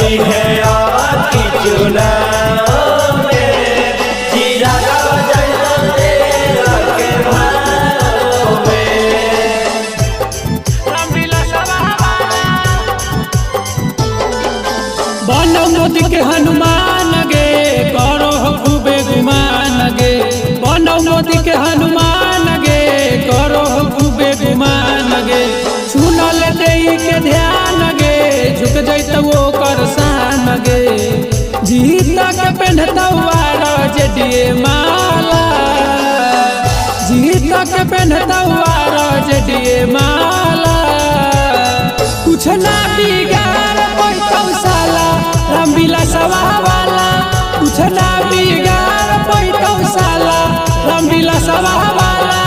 लड़ी है आपकी चुनाव में, जीरा का बजाना तेरा के भाव में। बनो मोदी के हनुमान गे, करो खूबे गुमान गे। बनो मोदी के हनुमान गे, करो खूबे गुमान गे। सुनल दे के ध्यान गे, झुक जैत वो कर शान गे। जीता के पहनता जेडीए माला, जीता के पहनता जेडीए माला। कुछ ना बिगाड़ पैतौ साला रामविलास वाला, कुछ ना बिगाड़ पैतौ साला रामविलास वाला।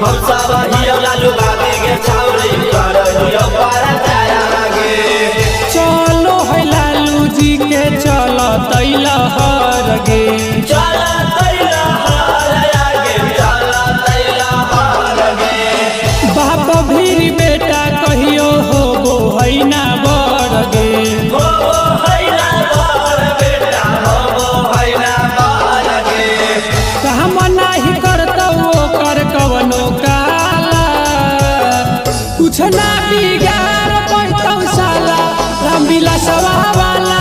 हम सब हियो लालू बाबे के छावरी कर हियो पारा तारा गे। चलो है लालू जी के चलो तैला हर गे, चला तैला हार आगे, चला तैला हार गे। बाप भीरी बेटा कहियो हो है ना बर गे। हो है ना बर बेटा, हो है ना बर गे। काम नाही करतौ कर कवनो काला, कुछ ना बिगाड़ पैतौ साला रामविलास वाला,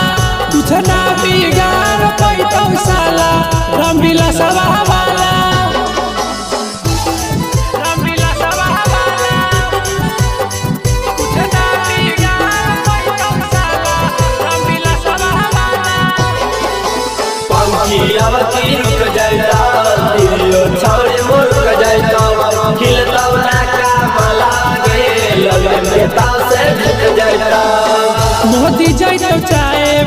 कुछ ना बिगाड़ पैतौ साला रामविलास वाला। पंखी रुक जाता, दिलियो छौरे मुर्क जाता। खिलता ना काम लागे, लगन के ताव से झुक जाता। मोदी जैतो चाहे